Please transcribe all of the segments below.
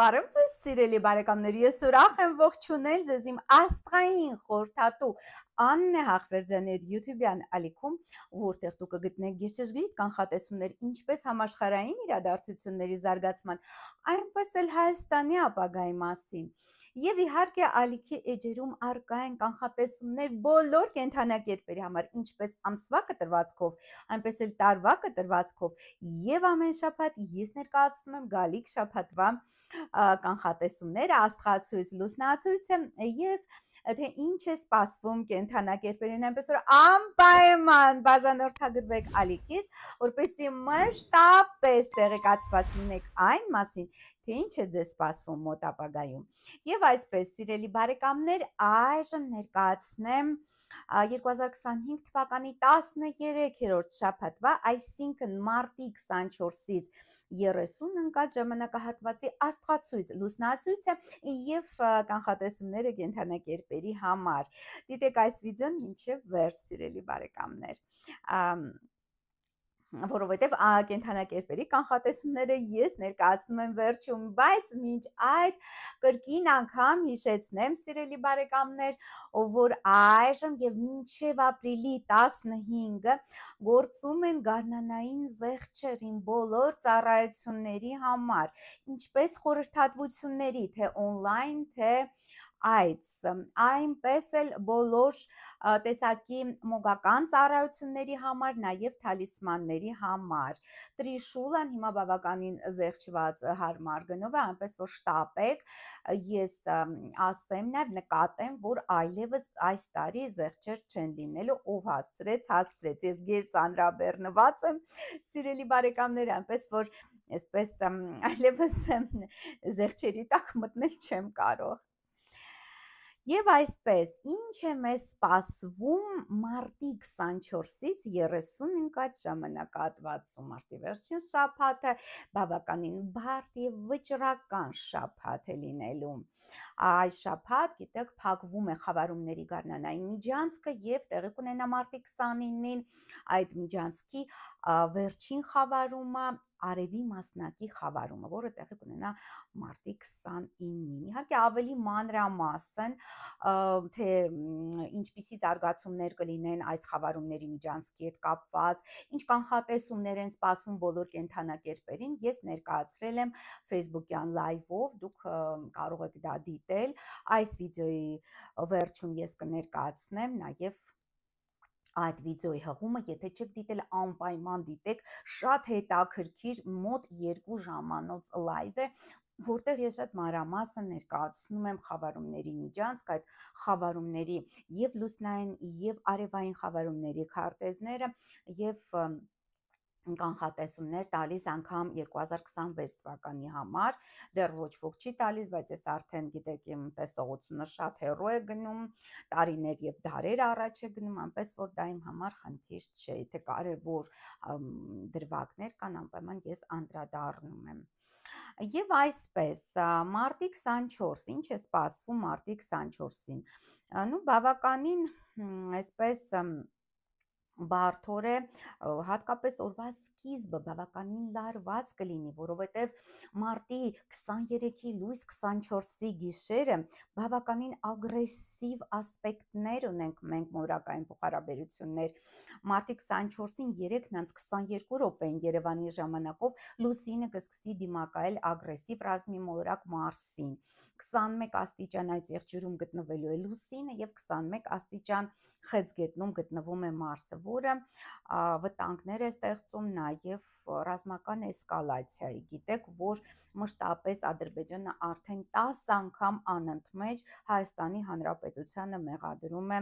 Բարև ձեզ սիրելի բարեկամներ, ես ուրախ եմ ողջունել ձեզ իմ աստղային խորհրդատու Աննե Հախվերդյանների YouTube-յան ալիքում, որտեղ դուք կգտնեք գիշերգիր կանխատեսումներ ինչպես համաշխարհային իրադարձությունների զարգացման, այնպես էլ Հայաստանի ապագայի մասին։ Եվ իհարկե ալիքի էջերում առկա են կանխատեսումներ բոլոր կենդանակերպերի համար, ինչպես ամսվա կտրվածքով, այնպես էլ տարվա կտրվածքով, եւ ամեն շաբաթ ես ներկայացնում եմ գալիք շաբաթվա կանխատեսումները, աստղացույց, լուսնացույցը եւ թե ինչ է սպասվում կենդանակերպերին, այնպես որ անպայման բաժանորդագրվեք ալիքից, որպեսզի մշտապես տեղեկացված լինեք այն մասին, թե ինչ է ձեզ սպասվում մոտ ապագայում։ Եվ այսպես, սիրելի բարեկամներ, այժմ ներկայացնեմ 2025 թվականի 13-րդ շաբաթվա, այսինքն մարտի 24-ից 30 ընկած ժամանակահատվածի աստղացույց, լուսնացույցը եւ կանխատեսումները կենդանակերպերի համար։ Դիտեք այս վիդեոն մինչև վերջ, սիրելի բարեկամներ։ Որովհետև կենդանակերպերի կանխատեսումները ես ներկայացնում եմ վերջում, բայց մինչ այդ կրկին անգամ հիշեցնեմ, սիրելի բարեկամներ, որ այժմ եւ մինչև ապրիլի 15-ը գործում են գարնանային զեղչերին բոլոր ծառայությունների համար, ինչպես խորհրդատվությունների, թե օնլայն, թե այց, այնպես էլ բոլոր տեսակի մոգական ծառայությունների համար, նաև թալիսմանների համար։ Տրիշուլան հիմա բավականին զեղչված հարմար գնով է, այնպես որ շտապեք, ես ասեմ նաև նկատեմ, որ այլևս այս տարի զեղչեր չեն լինելու, ով հասցրեց, ես գերծանրաբեռնված եմ, սիրելի բարեկամներ, այնպես որ այսպես այլևս զեղչերի տակ մտնել չեմ կարող։ Եվ այսպես, ինչ է մեզ սպասվում մարտի 24-ից 30 ընկած ժամանակահատվածում, մարտի վերջին շաբաթը բավականին բարդ եւ վճռական շաբաթ է լինելու։ Այս շաբաթ, գիտեք, փակվում է խավարումների գարնանային միջանցքը եւ տեղի կունենա մարտի 29-ին այդ միջանցքի վերջին խավարումը, արևի մասնակի խավարումը, որը տեղի կունենա մարտի 29-ին։ Իհարկե ավելի մանրամասն, թե ինչպիսի զարգացումներ կլինեն այս խավարումների միջանցքի հետ կապված, ինչ կանխատեսումներ են սպասվում բոլոր կենդանակերպերին, ես ներկայացրել եմ Facebook-յան լայվով, դուք կարող եք դա դիտել, այս վիդեոյի վերջում ես կներկայացնեմ նաև այդ վիդեոյի հղումը, եթե չեք դիտել, անպայման դիտեք, շատ հետաքրքիր, մոտ 2 ժամանոց լայվ է, որտեղ ես շատ մանրամասն ներկայացնում եմ խավարումների միջանցք, այդ խավարումների եւ լուսնային եւ արևային խավարումների քարտեզները եւ կանխատեսումներ տալիս անգամ 2026 թվականի համար, դեռ ոչ ոք չի տալիս, բայց ես արդեն գիտեք իմ տեսողությունը շատ հեռու է գնում, տարիներ եւ դարեր առաջ է գնում, այնպես որ դա իմ համար խնդիր չէ, եթե կարևոր դրվագներ կան, անպայման ես անդրադառնում եմ։ Եվ այսպես, մարտի 24, ինչ է սպասվում մարտի 24-ին, նու բավականին այսպես բարդ է, հատկապես օրվա սկիզբը բավականին լարված կլինի, որովհետև մարտի 23-ի լույս 24-ի գիշերը բավականին ագրեսիվ ասպեկտներ ունենք մենք մորակային փոխհարաբերություններ, մարտի 24-ին 3:22 րոպեին Երևանի ժամանակով լուսինը կսկսի դիմակայել ագրեսիվ ռազմի մոլորակ Մարսին, 21 աստիճան այդ եղջյուրում գտնվելու է լուսինը եւ 21 աստիճան խեցգետնում գտնվում է Մարսը, որը վտանգներ է ստեղծում նաև ռազմական էսկալացիայի։ Գիտեք, որ մշտապես Ադրբեջանը արդեն 10 անգամ անընդմեջ Հայաստանի Հանրապետությանը մեղադրում է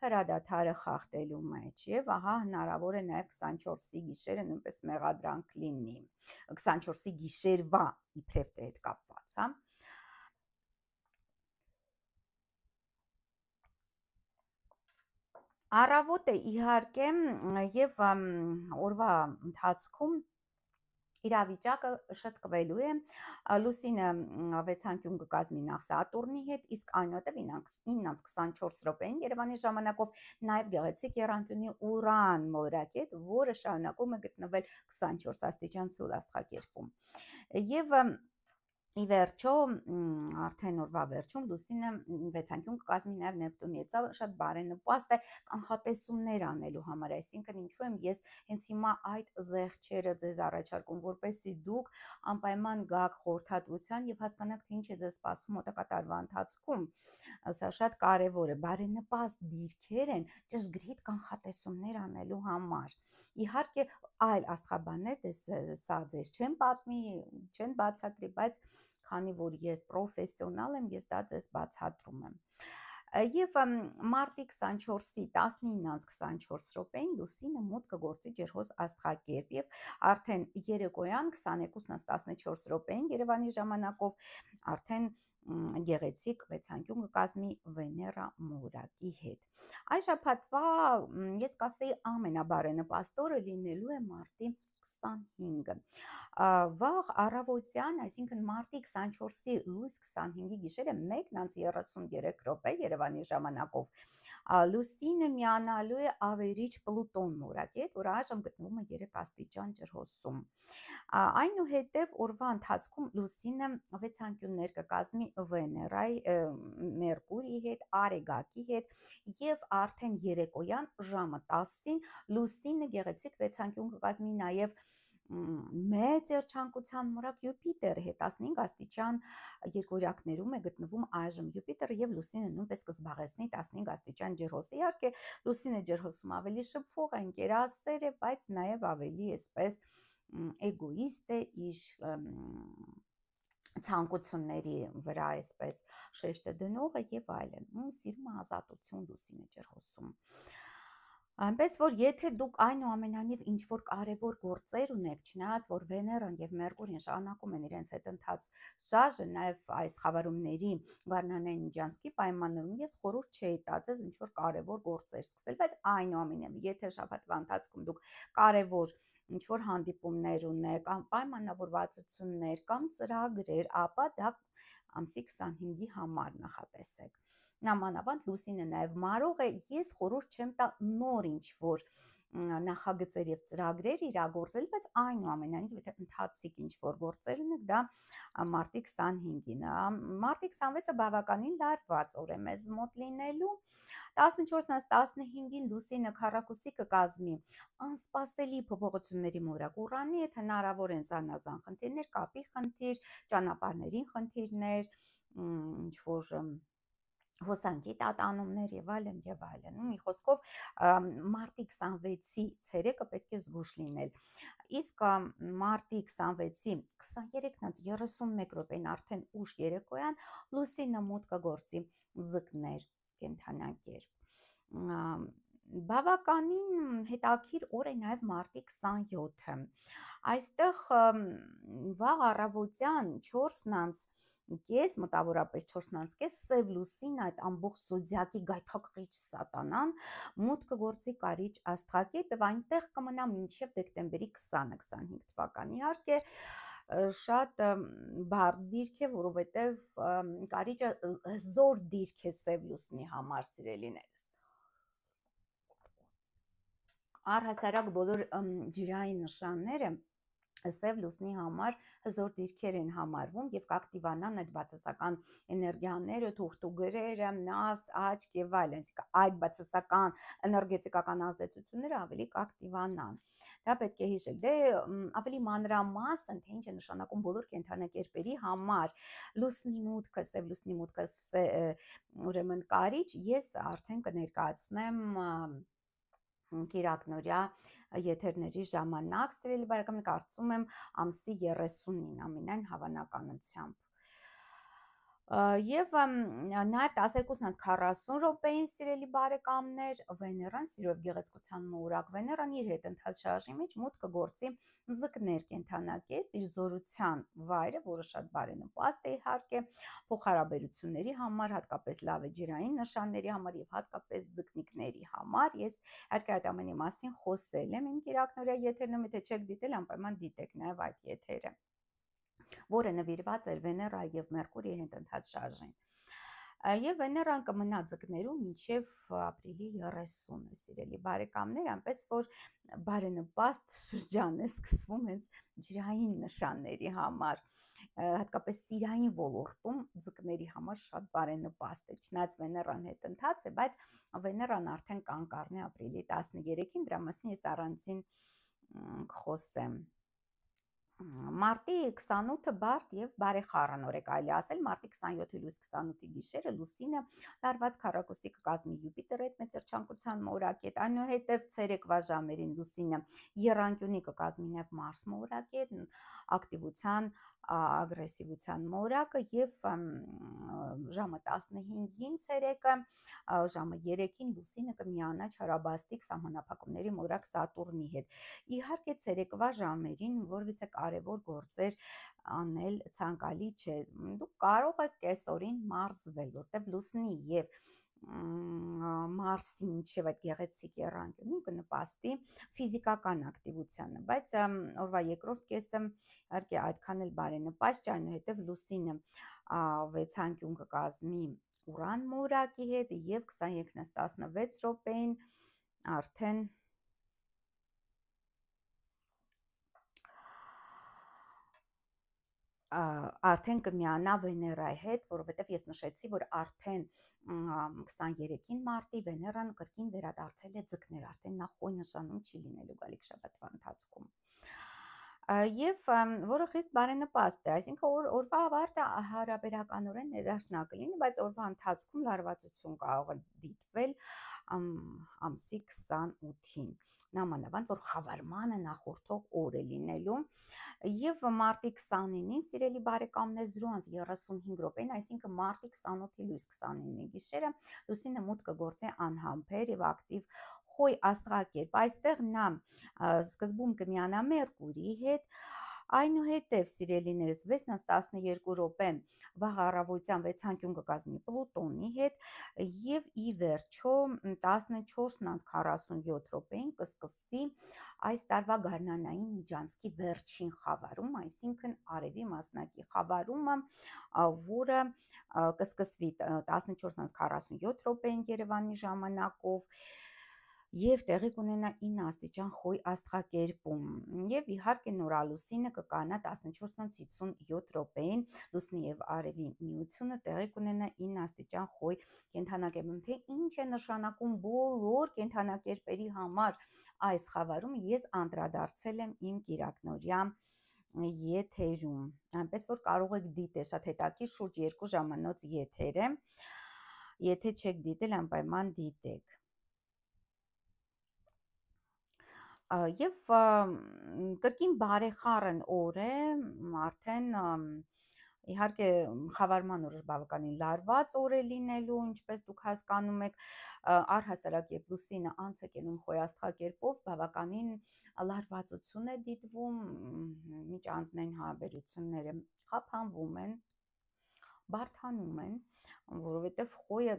հրադադարը խախտելու մեջ եւ ահա հնարավոր է նաև 24-ի գիշերը նույնպես մեղադրանք լինի։ 24-ի գիշերվա իբրև թե հետ կապված, հա։ Առավոտ է իհարկե եւ օրվա ընթացքում իրավիճակը շտկվելու է, լուսինը 6 անկյուն կկազմի նախ Սատուրնի հետ, իսկ այնուհետև 9:24 րոպեին Երևանի ժամանակով նաև գեղեցիկ եռանկյունի Ուրան մոլորակի հետ, որը շարունակում է գտնվել 24 աստիճան ցուլ աստղակերպում։ Եվ Ի վերջո, արդեն օրվա վերջում Լուսինը վեցանկյուն կկազմի նաև Նեպտունի հետ, սա շատ բարենպաստ է կանխատեսումներ անելու համար, այսինքն ինչու եմ ես հենց հիմա այդ զեղչերը ձեզ առաջարկում, որպեսզի դուք անպայման գաք խորհրդատվության եւ հասկանաք, թե ինչ է ձեզ սպասվում մոտակա տարվա ընթացքում, սա շատ կարևոր է, բարենպաստ դիրքեր են ճշգրիտ կանխատեսումներ անելու համար, իհարկե այլ աստղաբաններ սա ձեզ չեն պատմի, չեն բացատրի, բայց քանի որ ես պրոֆեսիոնալ եմ, ես դա ձեզ բացատրում եմ։ Եվ մարտի 24-ի 19:24 րոպեին Լուսինը մուտք կգործի ջերհոս աստղակերպ եւ արդեն երեկոյան 22:14 րոպեին Երևանի ժամանակով արդեն գեղեցիկ վեցանկյուն կկազմի Վեներա մորակի հետ։ Այս շաբաթվա ես կասեի ամենաբարենպաստ օրը լինելու է մարտի 25-ը։ Վաղ առավոտյան, այսինքն մարտի 24-ի լույս 25-ի գիշերը 1:33 րոպե Երևանի ժամանակով Լուսինը միանալու է ավերիչ Պլուտոն մորակի հետ, որը այժմ գտնվում է 3 աստիճան ջրհոսում։ Այնուհետև օրվա ընթացքում Լուսինը վեցանկյուններ կկազմի Վեներայի, Մերկուրիի հետ, Արեգակի հետ եւ արդեն երեկոյան ժամը 10-ին Լուսինը գեղեցիկ վեցանկյուն կկազմի նաեւ մեծ երջանկության մորակ Յուպիտեր հետ 15 աստիճան երկորյակներում է գտնվում այժմ Յուպիտերը եւ Լուսինը նույնպես կզբաղեցնի 15 աստիճան ջրհոս։ Իհարկե Լուսինը ջրհոսում ավելի շփվող է, ընկերասեր է, բայց նաեւ ավելի այսպես էգոիստ է, իր ցանկությունների վրա այսպես շեշտը դնող է եւ այլն։ Սիրում է ազատություն Լուսինը ջրհոսում։ Այնպես որ եթե դուք այնուամենայնիվ ինչ որ կարևոր գործեր ունեք, չնայած որ Վեներան եւ Մերկուրին շարունակում են իրենց հետընթաց շարժը, նաեւ այս խավարումների Վարնանային միջանցքի պայմաններում ես խորհուրդ չէի տա ձեզ ինչ որ կարևոր գործեր սկսել, բայց այնուամենայնիվ եթե շաբաթվա ընթացքում դուք կարևոր ինչ որ հանդիպումներ ունեք, պայմանավորվածություններ կամ ծրագրեր, ապա դա ամսի 25-ի համար նախատեսեք։ Նամանավանդ Լուսինը նաև մարող է, ես խորհուրդ չեմ տա նոր ինչ որ նախագծեր եւ ծրագրեր իրագործել, բայց այնուամենայնիվ եթե ընթացիկ ինչ որ գործեր ունեք, դա մարտի 25-ին է։ Մարտի 26-ը բավականին լարված օր է մեզ մոտ լինելու։ 14-15-ին Լուսինը քառակուսի կկազմի անսպասելի փոփոխությունների մորակ Ուրանի հետ, հնարավոր են զանազան խնդիրներ, կապի խնդիր, ճանապարհների խնդիրներ, ինչ որ հոսանքի տատանումներ եւ այլն եւ այլն։ Մի խոսքով մարտի 26-ի ցերեկը պետք է զգուշ լինել։ Իսկ մարտի 26-ի 23:31 րոպեին արդեն ուշ երեկոյան Լուսինը մուտք կգործի Ձկներ կենդանակերպ։ Բավականին հետաքրքիր օր է նաև մարտի 27-ը։ Այստեղ վաղ առավոտյան 4:30 մոտավորապես 4:30 Սև Լուսին այդ ամբողջ զոդիակի գայթակղիչ սատանան մուտք կգործի Կարիճ աստղակերպ եւ այնտեղ կմնա մինչեւ դեկտեմբերի 20-25 թվականի։ Իհարկե շատ բարդ դիրք է, որովհետեւ Կարիճը զոր դիրք է Սև Լուսնի համար, սիրելիներս։ Առհասարակ բոլոր ջրային նշանները Սև Լուսնի համար հզոր դիրքեր են համարվում եւ կակտիվանան այդ բացասական էներգիաները, թուղթուգրերը, նավս, աչք եւ այլն, այդ բացասական էներգետիկական ազդեցությունները ավելի կակտիվանան։ Դա պետք է հիշել։ Դե ավելի մանրամասն, թե ինչ է նշանակում բոլոր կենդանակերպերի համար Լուսնի մուտքը, Սև Լուսնի մուտքը ուրեմն Կարիճ, ես արդեն կներկայացնեմ Կիրակնորյա եթերների ժամանակ, սիրելի բարեկամներ, կարծում եմ ամսի 30-ին ամենայն հավանականությամբ։ Եվ նաև 12:40 րոպեին, սիրելի բարեկամներ, Վեներան սիրով գեղեցկության մորակ Վեներան իր հետընթաց շարժի մեջ մուտք կգործի Ձկներ կենդանակերպ, իր զորության վայրը, որը շատ բարենպաստ է իհարկե փոխհարաբերությունների համար, հատկապես լավ է ջրային նշանների համար եւ հատկապես ձկնիկների համար։ Ես իհարկե այդ ամենի մասին խոսել եմ իմ կիրակնորյա եթերում, եթե չեք դիտել, անպայման դիտեք նաև այդ եթերը, որը նվիրված էր Վեներայի եւ Մերկուրիի հետընթաց շարժին։ Եվ Վեներան կմնա ձկներում մինչև ապրիլի 30-ը, սիրելի բարեկամներ, այնպես որ բարենպաստ շրջան է սկսվում հենց ջրային նշանների համար։ հատկապես սիրային ոլորտում ձկների համար շատ բարենպաստ է, չնայած Վեներան հետ ընթաց է, բայց Վեներան արդեն կանգառն է ապրիլի 13-ին, դրա մասին ես առանցին կխոսեմ։ Մարտի 28-ը բարդ եւ բարեխառն օր է, կարելի ասել, մարտի 27-ի լույս 28-ի գիշերը լուսինը լարված քառակուսի կկազմի Յուպիտերի հետ մեծերչանկության մորակետ, այնուհետև ցերեկվա ժամերին լուսինը եռանկյունի կկազմի նաեւ Մարս մորակետ, ակտիվության, ագրեսիվության մորակը եւ ժամը 15-ին ցերեկը, ժամը 3-ին լուսինը կմիանա չարաբաստիկ սահմանափակումների մորակ Սատուրնի հետ։ Իհարկե ցերեկվա ժամերին որևիցե կարևոր գործեր անել ցանկալի չէ։ Դուք կարող եք կեսօրին մարզվել, որտեղ լուսնի եւ Մարսի միջև այդ գեղեցիկ եռանկյունին կնպաստի ֆիզիկական ակտիվությանը, բայց օրվա երկրորդ կեսը իհարկե այդքան էլ բարենպաստ չէ, այնուհետև լուսինը վեցանկյուն կկազմի Ուրան մորակի հետ եւ 23-ից 16 րոպեին արդեն կմիանա Վեներայի հետ, որովհետև ես նշեցի, որ արդեն 23-ին մարտի Վեներան կրկին վերադարձել է ձկներ, արդեն նա խոյ նշանում չի լինելու գալիք շաբաթվա ընթացքում։ Եվ որը խիստ բարենպաստ է, այսինքն օրվա ավարտը հարաբերականորեն ներդաշնակ կլինի, բայց օրվա ընթացքում լարվածություն կարող է դիտվել ամսի 28-ին, նամանավանդ որ խավարմանը նախորդող օր է լինելու, եւ մարտի 29-ին, սիրելի բարեկամներ, 0:35 րոպեին, այսինքն մարտի 28-ի լույս 29-ի գիշերը լուսինը մուտք կգործի անհամբեր եւ ակտիվ խոյ աստղակերպ, այստեղ նա սկզբում կմիանա Մերկուրիի հետ, այնուհետև սիրելիներս 6:12 րոպե վաղ առավոտյան վեցանկյուն կկազմի Պլուտոնի հետ եւ ի վերջո 14:47 րոպեին կսկսվի այս տարվա գարնանային միջանցքի վերջին խավարում, այսինքն արևի մասնակի խավարումը, որը կսկսվի 14:47 րոպեին Երևանի ժամանակով եւ տեղի կունենա 9 աստիճան խոյ աստղակերպում եւ իհարկե նորալուսինը կկանա 14:57 րոպեին լուսնի եւ արևի միությունը տեղի կունենա 9 աստիճան խոյ կենդանակերպում, թե ինչ է նշանակում բոլոր կենդանակերպերի համար այս խավարում ես անդրադարձել եմ իմ կիրակնօրյա եթերում, այնպես որ կարող եք դիտել, շատ հետաքրքիր, շուրջ 2 ժամանոց եթեր է, եթե չեք դիտել անպայման դիտեք։ Եվ կրկին բարեխառն օր է, արդեն իհարկե խավարման օրը բավականին լարված օր է լինելու, ինչպես դուք հասկանում եք, առհասարակ երբ լուսինը անց է կենում խոյ աստղակերպով, բավականին լարվածություն է դիտվում, միջանձնային հարաբերությունները խափանվում են, բարդանում են, որովհետև խոյը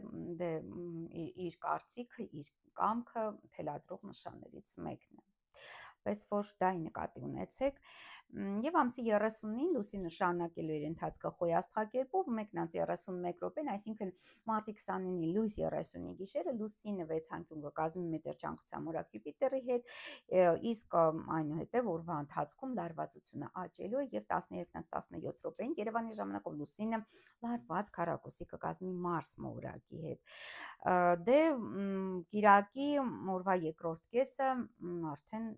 իր կարծիքը, իր կամքը թելադրող նշաններից մեկն է, պես որ դա նկատի ունեցեք, եւ ամսի 30-ին լուսինը շարունակելու իր ընթացքը խոյ աստղակերպով 1:31 րոպեն, այսինքն մարտի 29-ի լույս 30-ի գիշերը լուսինը վեցանկյուն կկազմի մեծերչանկության մորակ Յուպիտերի հետ, իսկ այնուհետև օրվա ընթացքում լարվածությունը աճելու է եւ 13-17 րոպեին Երևանի ժամանակով լուսինը լարված քառակուսի կկազմի Մարս մորակի հետ։ Դե կիրակի օրվա երկրորդ կեսը արդեն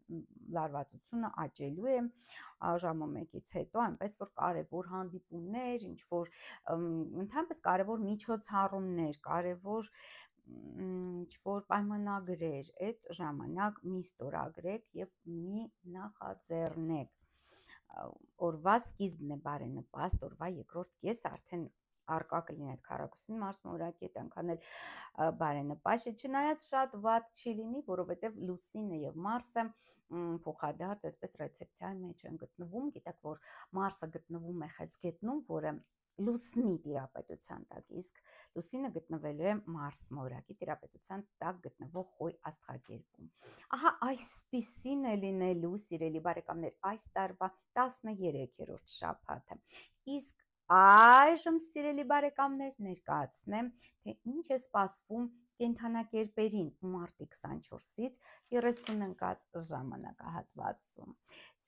լարվածությունը աճելու է ժամը 1-ից հետո, այնպես որ կարևոր հանդիպումներ, ինչ որ ընդհանրապես կարևոր միջոցառումներ, կարևոր ինչ-որ պայմանագրեր, այդ ժամանակ մի ստորագրեք եւ մի նախաձեռնեք։ Օրվա սկիզբն է բարենպաստ, օրվա երկրորդ կես արդեն արկա կլինի այդ քառակուսին Մարս մորակի հետ, այնքան էլ բարենպաստ է, չնայած շատ վատ չի լինի, որովհետև լուսինը եւ Մարսը փոխադարձ այսպես ռեցեպցիայի մեջ են գտնվում, գիտեք, որ Մարսը գտնվում է Խեցգետնում, որը լուսնի տիրապետության տակ, իսկ լուսինը գտնվելու է Մարս մորակի տիրապետության տակ գտնվող խոյ աստղակերպում։ Ահա այսպիսին է լինելու, սիրելի բարեկամներ, այս տարվա 13-րդ շաբաթը։ Իսկ այժմ, սիրելի բարեկամներ, ներկայացնեմ, թե ինչ է սպասվում կենդանակերպերին մարտի 24-ից 30 ընկած ժամանակահատվածում։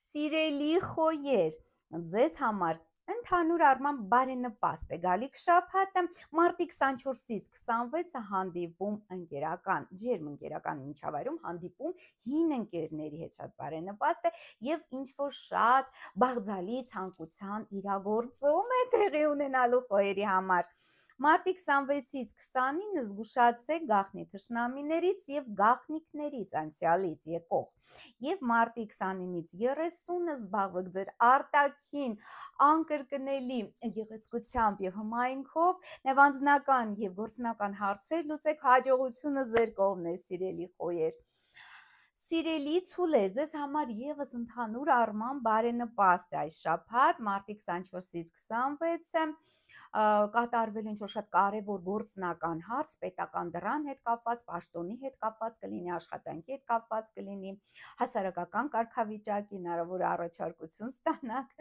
Սիրելի խոյեր, ձեզ համար Ընդհանուր առմամբ բարենպաստ է գալիք շաբաթը, մարտի 24-ից 26-ը հանդիպում ընկերական, ջերմ ընկերական միջավայրում հանդիպում հին ընկերների հետ շատ բարենպաստ է եւ ինչ-որ շատ բաղձալի ցանկության իրագործում է տեղի ունենալու խոհերի համար։ Մարտի 26-ից 29-ը զգուշացեք գաղտնի թշնամիներից եւ գաղտնիքներից անցյալից եկող եւ մարտի 29-ից 30-ը զբաղվեք ձեր արտաքին անկրկնելի գեղեցկությամբ եւ հմայքով նեվանձնական եւ գործնական հարցեր լուծեք, հաջողությունը ձեր կողմն է, սիրելի խոյեր։ Սիրելի ցուլեր, ձեզ համար եւս ընդհանուր առմամբ բարենպաստ է այս շաբաթ, մարտի 24-ից 26-ը կատարվել ինչ-որ շատ կարևոր գործնական հարց, պետական դրան հետ կապված, պաշտոնի հետ կապված կլինի, աշխատանքի հետ կապված կլինի, հասարակական կարգավիճակ, հնարավոր առաջարկություն ստանաք,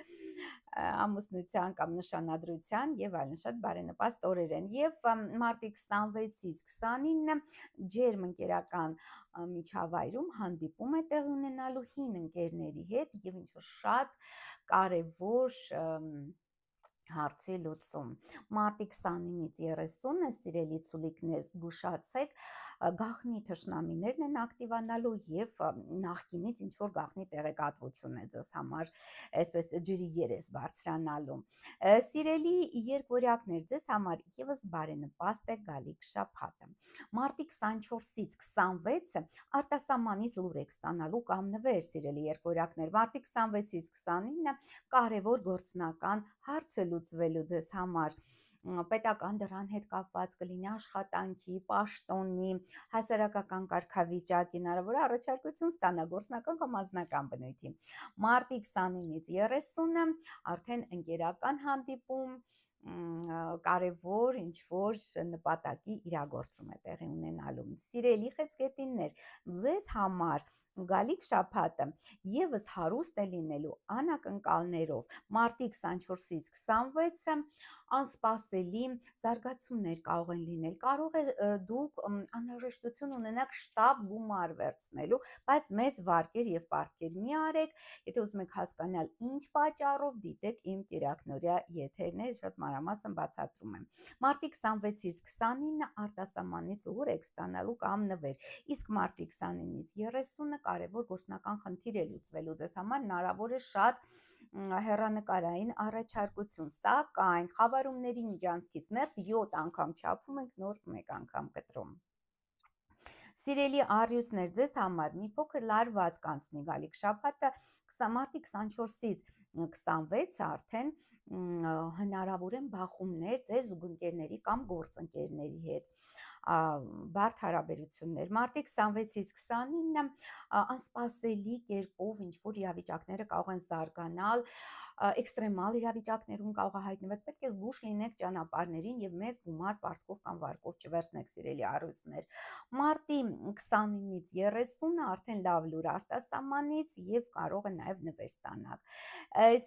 ամուսնության կամ նշանադրության եւ այլն, շատ բարենպաստ օրեր են։ Եվ մարտի 26-ից 29-ը ջերմ ընկերական միջավայրում հանդիպում է տեղի ունենալու հին ընկերների հետ եւ ինչ-որ շատ կարևոր հարցի լուծում։ Մարտի 29-ից 30-ը սիրելի ցուլիկներ, զգուշացեք, գաղտնի թշնամիներն են ակտիվանալու եւ նախկինից ինչ որ գաղտնի տեղեկատվություն է ձեզ համար, այսպես ջրի երես բարձրանալու։ Սիրելի երկվորյակներ, ձեզ համար եւս բարենպաստ է գալիք շաբաթը։ Մարտի 24-ից 26-ը արտասահմանից լուր եք ստանալու կամ նվեր, սիրելի երկվորյակներ։ Մարտի 26-ից 29-ը կարևոր գործնական հարց է լուծվելու ձեզ համար, պետական դրան հետ կապված կլինի, աշխատանքի, պաշտոնի, հասարակական կարգավիճակ, հնարավոր է առաջարկություն ստանա գործնական կամ անձնական բնույթի։ Մարտի 29-ից 30-ը արդեն ընկերական հանդիպում, կարևոր ինչ-որ նպատակի իրագործում է տեղի ունենալու։ Սիրելի խեցգետիններ, ձեզ համար գալիք շաբաթը եւս հարուստ է լինելու անակնկալներով։ Մարտի 24-ից 26-ը անսպասելի զարգացումներ կարող են լինել, կարող է դուք անհրաժեշտություն ունենաք շտապ գումար վերցնելու, բայց մեծ վարկեր եւ պարտքեր մի արեք, եթե ուզում եք հասկանալ ինչ պատճառով, դիտեք իմ կիրակնօրյա եթերներ, շատ մանրամասն բացատրում եմ։ Մարտի 26-ից 29-ը արտասահմանից լուր եք ստանալու կամ նվեր, իսկ մարտի 29-ից 30-ը կարևոր գործնական խնդիր է լուծվելու ձեզ համար, հնարավոր է շատ հեռանկարային առաջարկություն, սակայն խավարումների միջանցքից ներս 7 անգամ չափում ենք, նոր 1 անգամ կտրում։ Սիրելի առյուծներ, ձեզ համար մի փոքր լարված կանցնի գալիք շաբաթը, մարտի 24-ից 26-ը արդեն հնարավոր են բախումներ ձեր զուգընկերների կամ գործընկերների հետ, բարդ հարաբերություններ։ Մարտի 26-ից 29-ը անսպասելի կերպով ինչ-որ իրավիճակները կարող են զարգանալ, էքստրեմալ իրավիճակներում կարող է հայտնվել, պետք է զգուշ լինեք ճանապարհներին եւ մեծ գումար պարտքով կամ վարկով չվերցնեք, սիրելի առյուծներ։ Մարտի 29-ից 30-ը արդեն լավ լուր արտասահմանից եւ կարող է նաեւ նվեր ստանալ։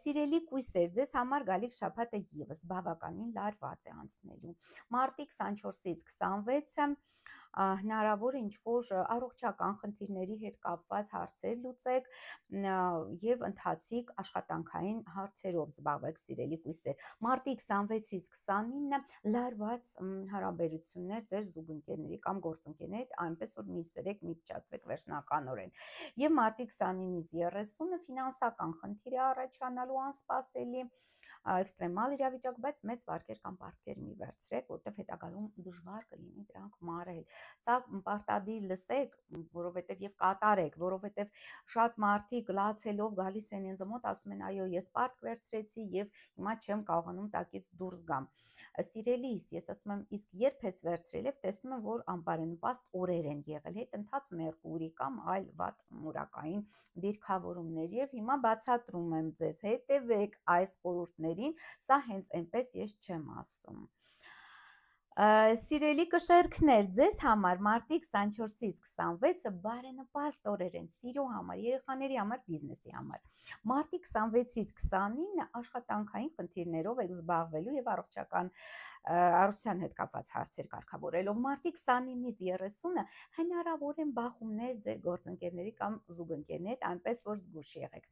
Սիրելի կույսեր, ձեզ համար գալիք շաբաթը եւս բավականին լարված է անցնելու։ Մարտի 24-ից 26-ը հնարավոր է ինչ-որ առողջական խնդիրների հետ կապված հարցեր լուծեք եւ ընթացիկ աշխատանքային հարցերով զբաղվեք, սիրելի կույսեր։ Մարտի 26-ից 29-ը լարված հարաբերություններ ձեր զուգընկերների կամ գործընկերների հետ, այնպես որ մի սրեք, մի փչացրեք վերջնականորեն։ Եվ մարտի 29-ից 30-ը ֆինանսական խնդիր է առաջանալու անսպասելի, էքստրեմալ իրավիճակ, բայց մեծ վարկեր կամ պարտքեր մի վերցրեք, որտեղ հետագայում դժվար կլինի դրանք մարել։ Սա պարտադիր լսեք, որովհետև եւ կատարեք, որովհետև շատ մարդիկ լացելով գալիս են ինձ մոտ, ասում են, այո, ես պարտք վերցրեցի եւ հիմա չեմ կարողանում տակից դուրս գամ։ Սիրելիս, ես ասում եմ, իսկ երբ ես վերցրել եւ տեսնում եմ, որ անբարենպաստ օրեր են եղել, հետ ընթաց Մերկուրի կամ այլ վատ մուրակային դիրքավորումներ, եւ հիմա բացատրում եմ ձեզ, հետևեք այս խորհուրդներին, սա հենց այնպես ես չեմ ասում։ Սիրելի կշերքներ, ձեզ համար մարտի 24-ից 26-ը բարենպաստ օրեր են սիրո համար, երեխաների համար, բիզնեսի համար։ Մարտի 26-ից 29-ը աշխատանքային խնդիրներով եք զբաղվելու եւ առողջության հետ կապված հարցեր կարգավորելով։ Մարտի 29-ից 30-ը հնարավոր են բախումներ ձեր գործընկերների կամ զուգընկերների հետ, այնպես որ զգուշ եղեք։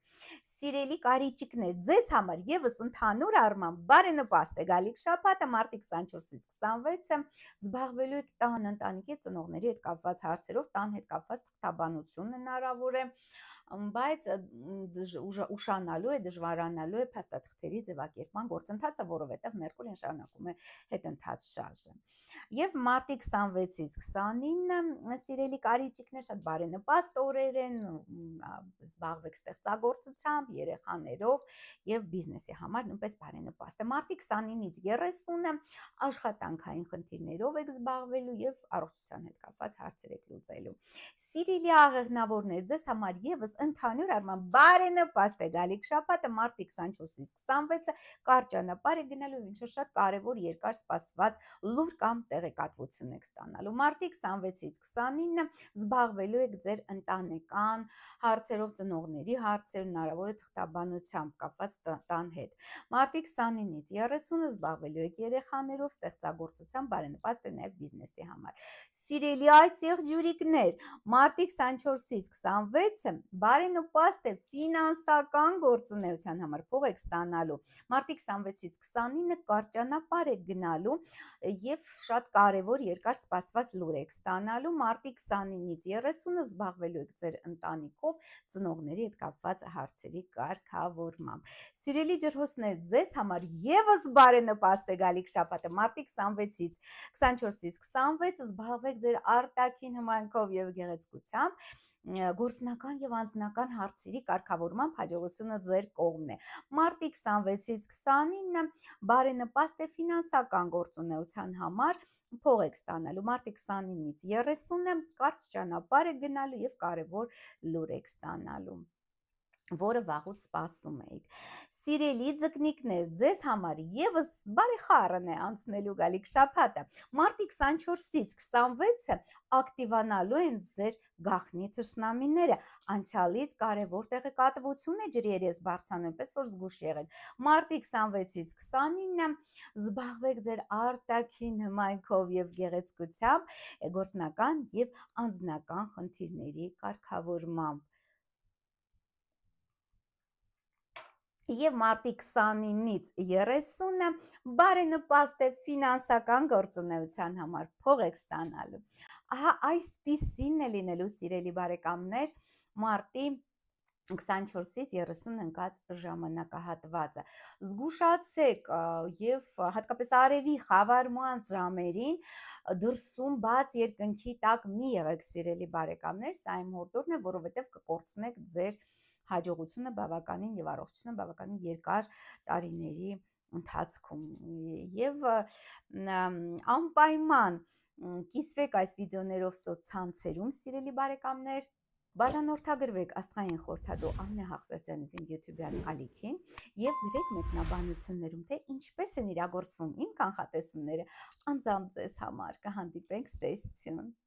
Սիրելի կարիճիկներ, ձեզ համար եւս ընդհանուր առմամբ բարենպաստ է գալիք շաբաթը մարտի 24-ից 26-ը զբաղվելու եք տան ընտանիքի ծնողների հետ կապված հարցերով, տան հետ կապված թղթաբանություն հնարավոր է, բայց ուշանալու է, դժվարանալու է փաստաթղթերի ձևակերպման գործընթացը, որովհետև Մերկուրին շարունակում է հետընթաց շարժը։ Եվ մարտի 26-ից 29-ը սիրելի կարիճիկներ, շատ բարենպաստ օրեր են, զբաղվեք ստեղծագործությամբ, երեխաներով եւ բիզնեսի համար նույնպես բարենպաստ է։ Մարտի 29-ից 30-ը աշխատանքային խնդիրներով եք զբաղվելու եւ առողջության հետ կապված հարցեր եք լուծելու։ Սիրելի աղեղնավորներ, ձեզ համար եւս ընդհանուր առմամբ բարենպաստ է գալիք շաբաթը մարտի 24-ից 26-ը կարճ ճանապարհ է գնալու, ինչ որ շատ կարևոր երկար սպասված լուր կամ տեղեկատվություն եք ստանալու։ Մարտի 26-ից 29-ը զբաղվելու եք ձեր ընտանեկան հարցերով, ծնողների հարցեր, հնարավոր է թղթաբանությամբ կապված տան հետ։ Մարտի 29-ից 30-ը զբաղվելու եք երեխաներով, ստեղծագործությամբ, բարենպաստ է նաև բիզնեսի համար։ Սիրելի այդ եղջյուրիկներ, մարտի 24-ից 26-ը բարենպաստ է ֆինանսական գործունեության համար, փող եք ստանալու։ Մարտի 26-ից 29-ը կարճ ճանապարհ եք գնալու եւ շատ կարեւոր երկար սպասված լուր եք ստանալու։ Մարտի 29-ից 30-ը զբաղվելու եք ձեր ընտանիքով, ծնողների հետ կապված հարցերի կարգավորմամբ։ Սիրելի ջրհոսներ, ձեզ համար եւս բարենպաստ է գալիք շաբաթը մարտի 26-ից 24-ից 26-ը զբաղվեք ձեր արտաքին հմայքով եւ գեղեցկությամբ, գործնական եւ անձնական հարցերի կարգավորմամբ հաջողությունը ձեր կողմն է։ Մարտի 26-ից 29-ը բարենպաստ է ֆինանսական գործունեության համար, փող եք ստանալու։ Մարտի 29-ից 30-ը կարճ ճանապարհ եք գնալու եւ կարեւոր լուր եք ստանալու, որը վաղուց սպասում էիք։ Սիրելի ձկնիկներ, ձեզ համար եւս բարեխառն է անցնելու գալիք շաբաթը։ Մարտի 24-ից 26-ը ակտիվանալու են ձեր գաղտնի թշնամիները, անցյալից կարևոր տեղեկատվություն է ջրի երես բարձրանում, պես որ զգուշ եղեք։ Մարտի 26-ից 29-ը զբաղվեք ձեր արտաքին հմայքով եւ գեղեցկությամբ, գործնական եւ անձնական խնդիրների կարգավորմամբ։ Եվ մարտի 29-ից 30-ը բարենպաստ է ֆինանսական գործունեության համար, փող եք ստանալու։ Ահա այսպիսին է լինելու, սիրելի բարեկամներ, մարտի 24-ից 30 ընկած ժամանակահատվածը։ Զգուշացեք եւ հատկապես արևի խավարման ժամերին դրսում բաց երկնքի տակ մի եղեք, սիրելի բարեկամներ, սա իմ հորդորն է, որովհետեւ կկորցնեք ձեր հաջողությունը բավականին եւ առողջությունը բավականին երկար տարիների ընթացքում եւ անպայման կիսվեք այս վիդեոներով սոցցանցերում, սիրելի բարեկամներ, բաժանորդագրվեք աստղային խորհրդատու Աննե Հաղվերդյանի YouTube-յան ալիքին եւ գրեք մեկնաբանություններում, թե ինչպես են իրագործվում իմ կանխատեսումները անձամբ ձեզ համար։ Կհանդիպենք, stay tuned։